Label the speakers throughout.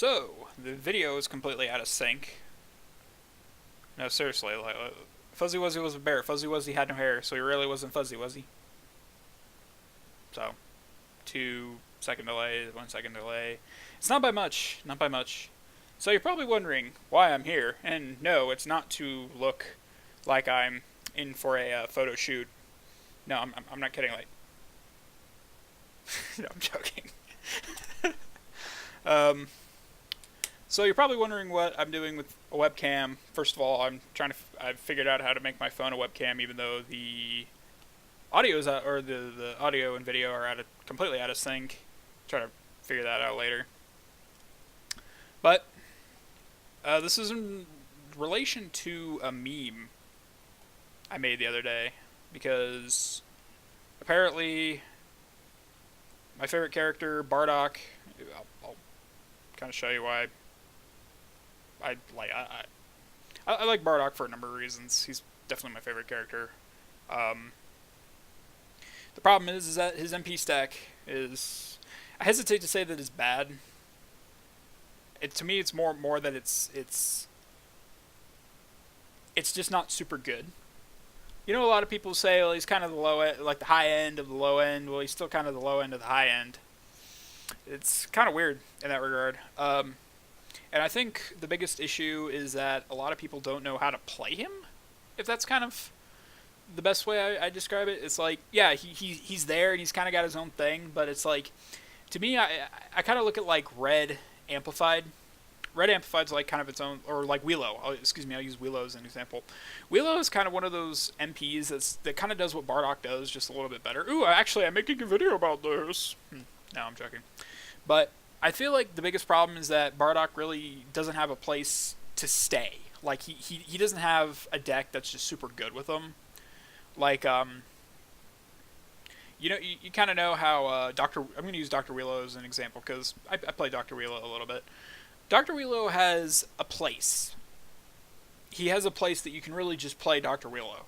Speaker 1: So, the video is completely out of sync. No, seriously, Fuzzy Wuzzy was a bear. Fuzzy Wuzzy had no hair, so he really wasn't fuzzy, was he? So, 2 second delay, 1 second delay. It's not by much, not by much. So you're probably wondering why I'm here, and no, it's not to look like I'm in for a photo shoot. No, I'm not kidding. Like, no, I'm joking. um, So you're probably wondering what I'm doing with a webcam. First of all, I've figured out how to make my phone a webcam, even though the audio is or the audio and video are completely out of sync. Try to figure that out later. But this is in relation to a meme I made the other day, because apparently my favorite character, Bardock. I'll kind of show you why. I like Bardock for a number of reasons. He's definitely my favorite character. The problem is that his MP stack is, I hesitate to say that it's bad. To me, it's more that it's just not super good. You know, a lot of people say, well, he's kind of the low end, like the high end of the low end. Well, he's still kind of the low end of the high end. It's kind of weird in that regard. And I think the biggest issue is that a lot of people don't know how to play him. If that's kind of the best way I describe it. It's like, yeah, he's there and he's kind of got his own thing, but it's like, to me, I kind of look at like Red Amplified. Red Amplified's like kind of its own, or like Wheelo. I'll use Wheelo as an example. Wheelo is kind of one of those MPs that kind of does what Bardock does, just a little bit better. Ooh, actually, I'm making a video about this. No, I'm joking. But I feel like the biggest problem is that Bardock really doesn't have a place to stay. Like, he doesn't have a deck that's just super good with him. Like, you kind of know how I'm going to use Dr. Wheelo as an example, because I play Dr. Wheelo a little bit. Dr. Wheelo has a place. He has a place that you can really just play Dr. Wheelo.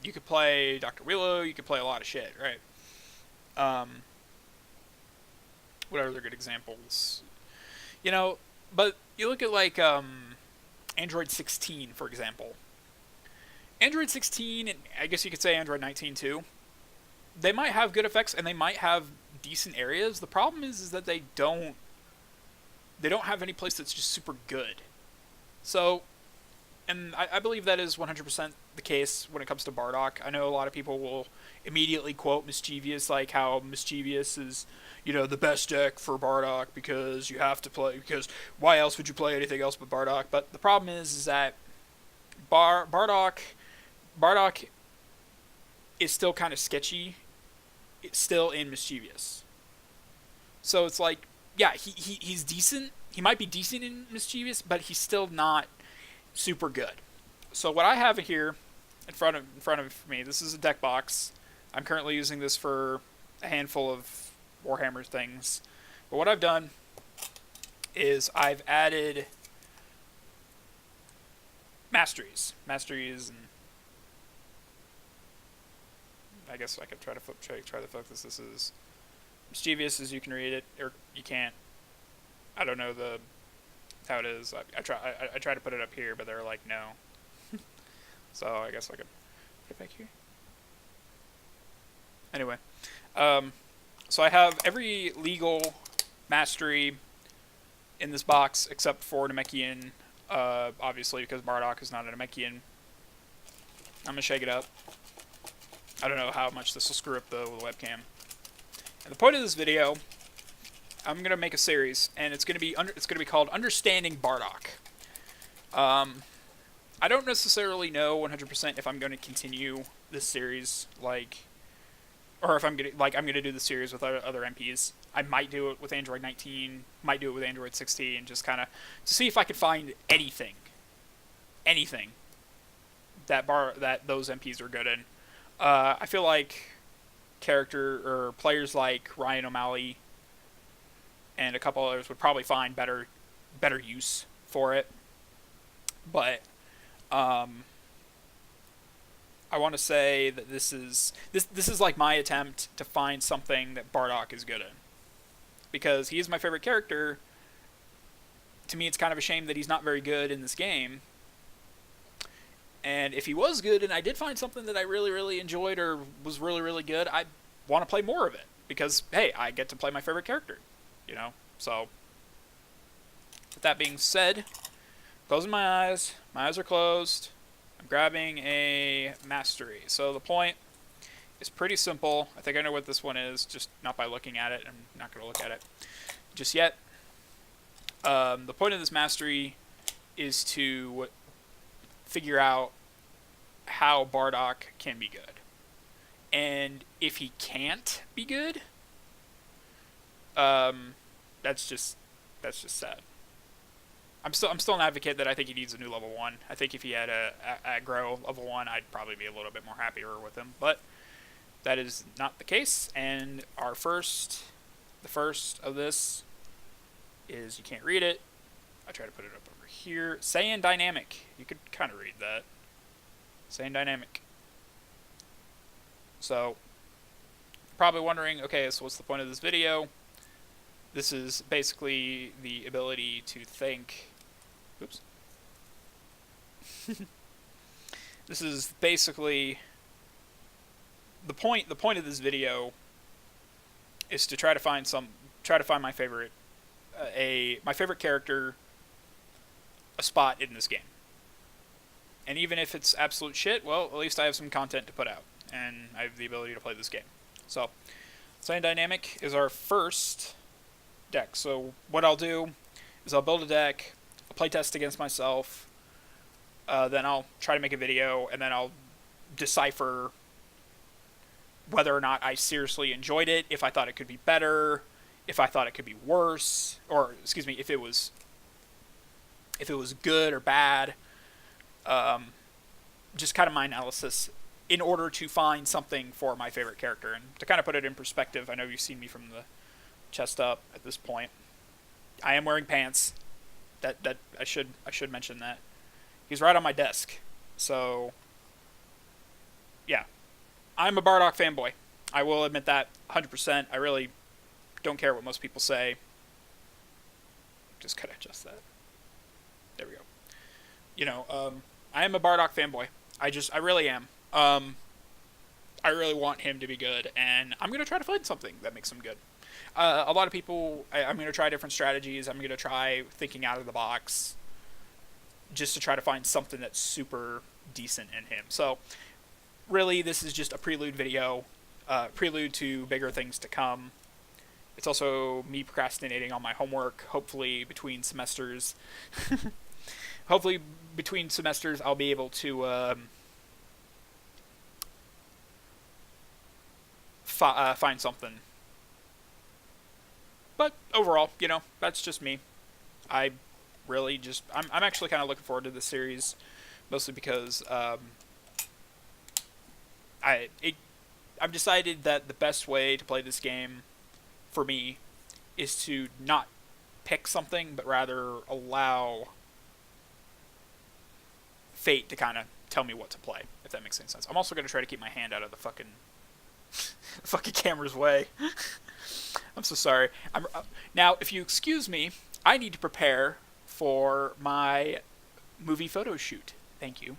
Speaker 1: You could play Dr. Wheelo, you could play a lot of shit, right? What other good examples? But you look at like Android 16, for example. Android 16, and I guess you could say Android 19 too, they might have good effects and they might have decent areas. The problem is that they don't have any place that's just super good. So, and I believe that is 100% the case when it comes to Bardock. I know a lot of people will immediately quote Mischievous, like how Mischievous is, the best deck for Bardock because you have to play, because why else would you play anything else but Bardock? But the problem is that Bardock is still kind of sketchy. It's still in Mischievous. So it's like, yeah, he's decent. He might be decent in Mischievous, but he's still not super good. So what I have here in front of me, this is a deck box. I'm currently using this for a handful of Warhammer things. But what I've done is I've added masteries, and I guess I could try to focus. This is Mischievous, as you can read it, or you can't. I don't know how it is. I try to put it up here, but they're like, no. So I guess I could put it back here. Anyway, so I have every legal mastery in this box except for Namekian, obviously, because Bardock is not a Namekian. I'm gonna shake it up. I don't know how much this will screw up the webcam. And the point of this video, I'm gonna make a series, and it's gonna be called Understanding Bardock. I don't necessarily know 100% if I'm going to continue this series, or if I'm gonna do the series with other MPs. I might do it with Android 19, might do it with Android 16, just kind of to see if I could find anything that those MPs are good in. I feel like players like Ryan O'Malley and a couple others would probably find better use for it. But I want to say that this is like my attempt to find something that Bardock is good in, because he is my favorite character, to me, it's kind of a shame that he's not very good in this game. And if he was good, and I did find something that I really, really enjoyed or was really, really good, I want to play more of it. Because, hey, I get to play my favorite character. You know? So, with that being said, closing my eyes. My eyes are closed. I'm grabbing a mastery. So the point is pretty simple. I think I know what this one is, just not by looking at it. I'm not going to look at it just yet. The point of this mastery is to figure out how Bardock can be good. And if he can't be good, that's just sad. I'm still an advocate that I think he needs a new level 1. I think if he had a aggro level 1, I'd probably be a little bit more happier with him. But that is not the case. And the first of this is, you can't read it. I try to put it up over here. Saiyan Dynamic. You could kind of read that. Saiyan Dynamic. So, probably wondering, okay, so what's the point of this video? This is basically the ability to think. Oops. This is basically the point. The point of this video is to try to find my favorite, my favorite character, a spot in this game. And even if it's absolute shit, well, at least I have some content to put out, and I have the ability to play this game. So, Saiyan Dynamic is our first deck. So what I'll do is I'll build a deck, I'll play test against myself, then I'll try to make a video, and then I'll decipher whether or not I seriously enjoyed it, if I thought it could be better, if I thought it could be worse, or excuse me, if it was good or bad. Just kind of my analysis in order to find something for my favorite character. And to kind of put it in perspective, I know you've seen me from the chest up at this point. I am wearing pants. That I should mention that. He's right on my desk. So yeah. I'm a Bardock fanboy. I will admit that 100%. I really don't care what most people say. Just gotta adjust that. There we go. You know, I am a Bardock fanboy. I really am. I really want him to be good, and I'm gonna try to find something that makes him good. A lot of people, I'm going to try different strategies. I'm going to try thinking out of the box just to try to find something that's super decent in him. So, really, this is just a prelude video, prelude to bigger things to come. It's also me procrastinating on my homework, hopefully between semesters. Hopefully between semesters I'll be able to find something. But overall, you know, that's just me. I'm actually kind of looking forward to this series, mostly because I've decided that the best way to play this game for me is to not pick something, but rather allow fate to kind of tell me what to play, if that makes any sense. I'm also going to try to keep my hand out of the fucking camera's way. I'm so sorry. Now, if you excuse me, I need to prepare for my movie photo shoot. Thank you.